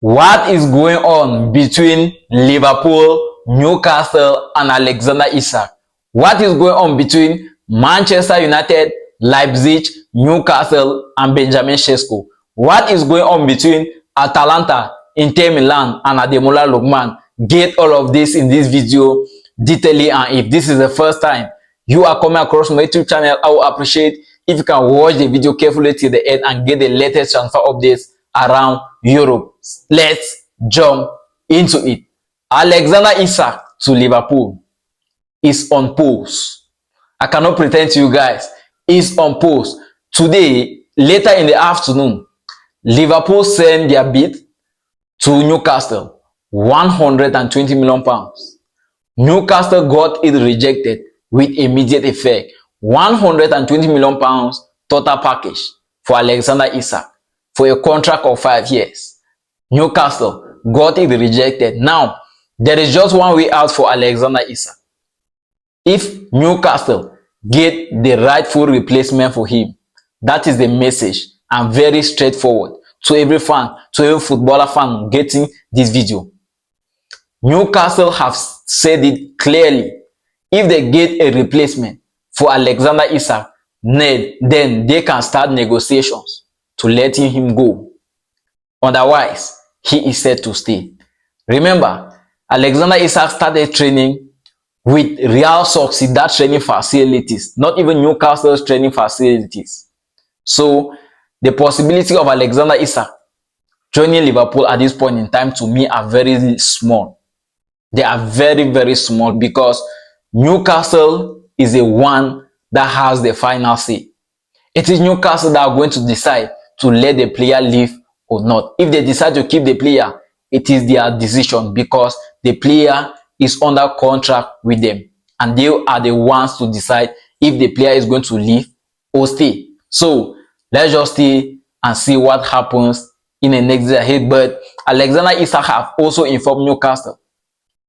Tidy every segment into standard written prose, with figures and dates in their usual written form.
What is going on between Liverpool, Newcastle, and Alexander Isak? What is going on between Manchester United, Leipzig, Newcastle, and Benjamin Sesko? What is going on between Atalanta, Inter Milan, and Ademola Lookman? Get all of this in this video detailing, and if this is the first time you are coming across my YouTube channel, I will appreciate if you can watch the video carefully till the end and get the latest transfer updates around Europe. Let's jump into it. Alexander Isak to Liverpool is on pause. I cannot pretend to you guys, is on pause. Today, later in the afternoon, Liverpool sent their bid to Newcastle, £120 million. Newcastle got it rejected with immediate effect. £120 million total package for Alexander Isak for a contract of 5 years. Newcastle got it rejected. Now, there is just one way out for Alexander Isak. If Newcastle get the rightful replacement for him, that is the message, and very straightforward to every fan, to every footballer fan getting this video. Newcastle have said it clearly. If they get a replacement for Alexander Isak, then they can start negotiations to letting him go. Otherwise, he is set to stay. Remember, Alexander Isak started training with Real Sociedad training facilities, not even Newcastle's training facilities. So, the possibility of Alexander Isak joining Liverpool at this point in time, to me, are very small. They are very, very small because Newcastle is the one that has the final say. It is Newcastle that are going to decide to let the player leave or not. If they decide to keep the player, it is their decision because the player is under contract with them and they are the ones to decide if the player is going to leave or stay. So let's just stay and see what happens in the next day ahead. But Alexander Isak have also informed Newcastle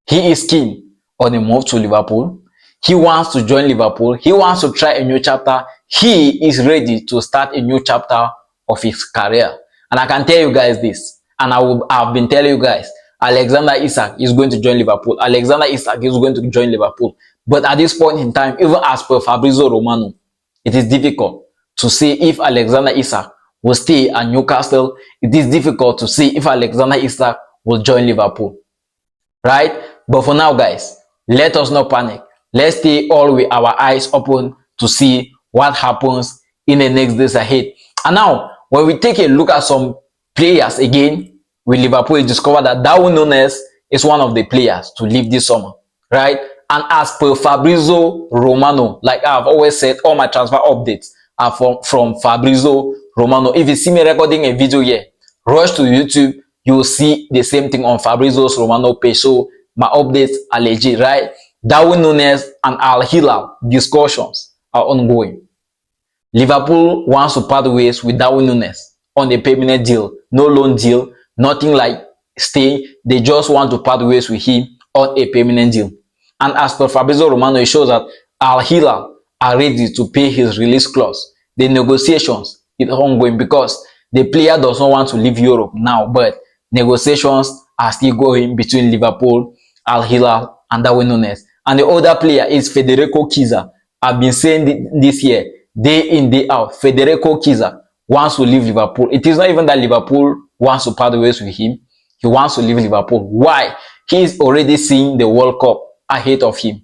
he is keen on a move to Liverpool. He wants to join Liverpool. He wants to try a new chapter. He is ready to start a new chapter of his career. And I can tell you guys this, and I've been telling you guys, Alexander Isak is going to join Liverpool. Alexander Isak is going to join Liverpool. But at this point in time, even as per Fabrizio Romano, it is difficult to say if Alexander Isak will stay at Newcastle. It is difficult to see if Alexander Isak will join Liverpool. Right? But for now, guys, let us not panic. Let's stay all with our eyes open to see what happens in the next days ahead. And now, when we take a look at some players again with Liverpool, we discover that Nunez is one of the players to leave this summer, right? And as per Fabrizio Romano, like I've always said, all my transfer updates are from Fabrizio Romano. If you see me recording a video here, rush to YouTube, you will see the same thing on Fabrizio Romano page. So my updates are legit, right? Nunez and Al Hilal discussions are ongoing. Liverpool wants to part ways with Nunez on a permanent deal, no loan deal, nothing like staying. They just want to part ways with him on a permanent deal. And as per Fabrizio Romano, it shows that Al Hilal are ready to pay his release clause. The negotiations is ongoing because the player does not want to leave Europe now, but negotiations are still going between Liverpool, Al Hilal, and Nunez. And the other player is Federico Chiesa. I've been saying this year, day in, day out, Federico Chiesa wants to leave Liverpool. It is not even that Liverpool wants to part ways with him. He wants to leave Liverpool. Why? He is already seeing the World Cup ahead of him.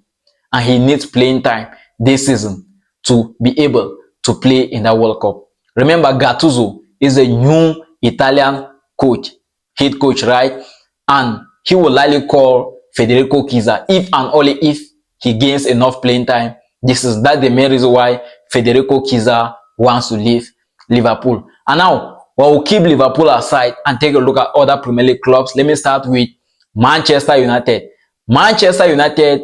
And he needs playing time this season to be able to play in that World Cup. Remember, Gattuso is a new Italian coach, head coach, right? And he will likely call Federico Chiesa if and only if he gains enough playing time. That's the main reason why Federico Chiesa wants to leave Liverpool. And now, we'll keep Liverpool aside and take a look at other Premier League clubs. Let me start with Manchester United. Manchester United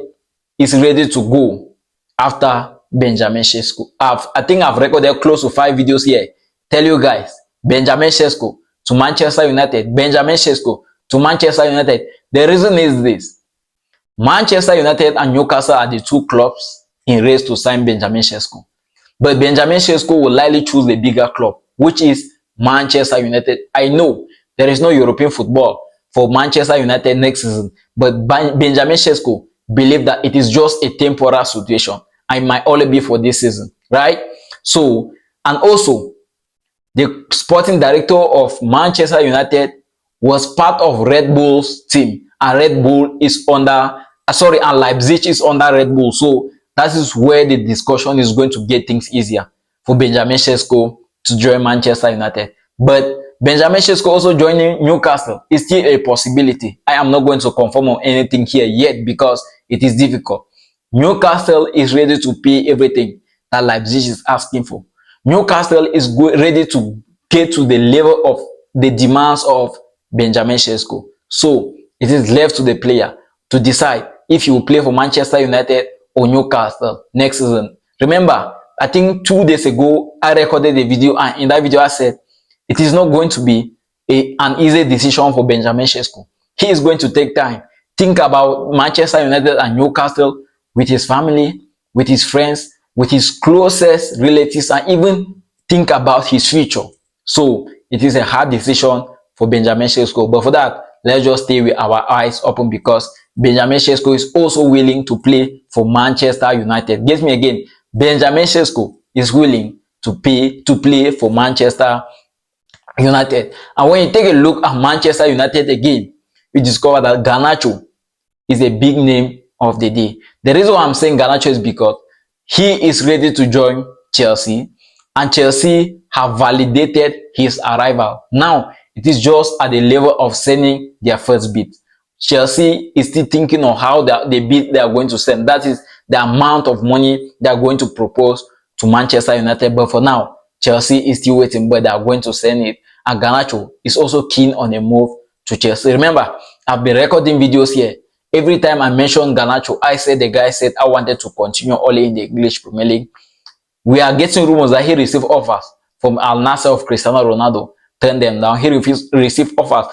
is ready to go after Benjamin Sesko. I think I've recorded close to 5 videos here. Tell you guys, Benjamin Sesko to Manchester United. Benjamin Sesko to Manchester United. The reason is this. Manchester United and Newcastle are the two clubs in race to sign Benjamin Sesko. But Benjamin Sesko will likely choose the bigger club, which is Manchester United. I know There is no European football for Manchester United next season. But Benjamin Sesko believe that it is just a temporary situation and it might only be for this season, right? So, and also, the sporting director of Manchester United was part of Red Bull's team, and Red Bull is under, and Leipzig is under Red Bull. So that is where the discussion is going to get things easier for Benjamin Sesko to join Manchester United. But Benjamin Sesko also joining Newcastle is still a possibility. I am not going to confirm on anything here yet because it is difficult. Newcastle is ready to pay everything that Leipzig is asking for. Newcastle is ready to get to the level of the demands of Benjamin Sesko. So it is left to the player to decide if he will play for Manchester United or Newcastle next season. Remember, I think 2 days ago, I recorded a video, and in that video I said, it is not going to be an easy decision for Benjamin Sesko. He is going to take time. Think about Manchester United and Newcastle with his family, with his friends, with his closest relatives, and even think about his future. So it is a hard decision for Benjamin Sesko. But for that, let's just stay with our eyes open because Benjamin Sesko is also willing to play for Manchester United. Get me again. Benjamin Sesko is willing to play for Manchester United. And when you take a look at Manchester United again, we discover that Garnacho is a big name of the day. The reason why I'm saying Garnacho is because he is ready to join Chelsea, and Chelsea have validated his arrival. Now, it is just at the level of sending their first bid. Chelsea is still thinking on how the bid they are going to send. That is the amount of money they are going to propose to Manchester United. But for now, Chelsea is still waiting, but they are going to send it. And Garnacho is also keen on a move to Chelsea. Remember, I've been recording videos here. Every time I mention Garnacho, I said the guy said I wanted to continue only in the English Premier League. We are getting rumors that he received offers from Al Nassr of Cristiano Ronaldo, turned them down. He received offers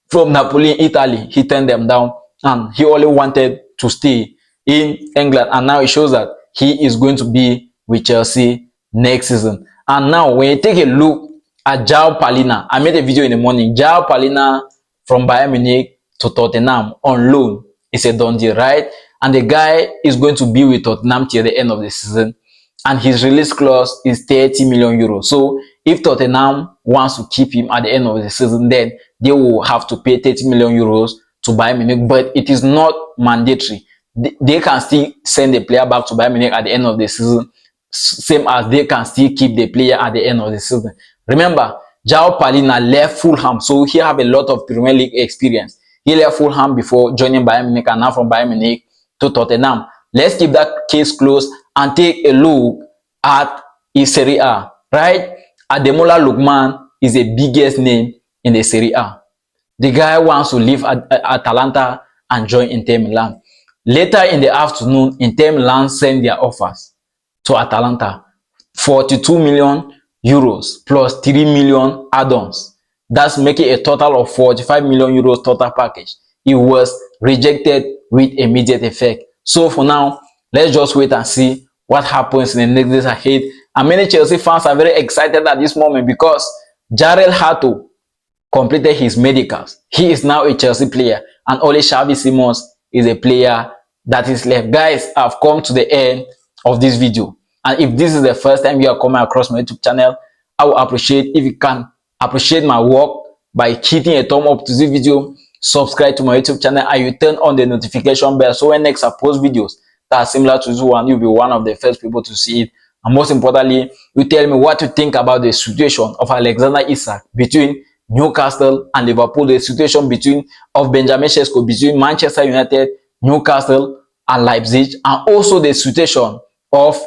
from Napoli in Italy, he turned them down, and he only wanted to stay in England. And now it shows that he is going to be with Chelsea next season. And now when you take a look at Palhinha, I made a video in the morning. Palhinha from Bayern Munich to Tottenham on loan is a done deal, right? And the guy is going to be with Tottenham till the end of the season, and his release clause is 30 million euros. So if Tottenham wants to keep him at the end of the season, then they will have to pay 30 million euros to Bayern Munich, but it is not mandatory. They can still send the player back to Bayern Munich at the end of the season, same as they can still keep the player at the end of the season. Remember, Palhinha left Fulham, so he have a lot of Premier League experience. He left Fulham before joining Bayern Munich, and now from Bayern Munich to Tottenham. Let's keep that case closed and take a look at Serie A, right? Ademola Lookman is the biggest name in the Serie A. The guy wants to leave Atalanta and join Inter Milan. Later in the afternoon, Inter Milan sent their offers to Atalanta, 42 million euros plus 3 million add-ons. That's making a total of 45 million euros total package. It was rejected with immediate effect. So for now, let's just wait and see what happens in the next days ahead. And many Chelsea fans are very excited at this moment because Jarrell Hato completed his medicals. He is now a Chelsea player, and only Xavi Simons is a player that is left. Guys, I've come to the end of this video. And if this is the first time you are coming across my YouTube channel, I will appreciate if you can appreciate my work by hitting a thumb up to this video, subscribe to my YouTube channel, and you turn on the notification bell so when next I post videos that are similar to this one, you'll be one of the first people to see it. And most importantly, you tell me what you think about the situation of Alexander Isak between Newcastle and Liverpool, the situation of Benjamin Sesko between Manchester United, Newcastle, and Leipzig, and also the situation of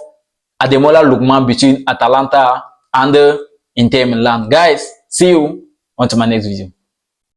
Ademola Lookman between Atalanta and Inter Milan. Guys, see you on to my next video.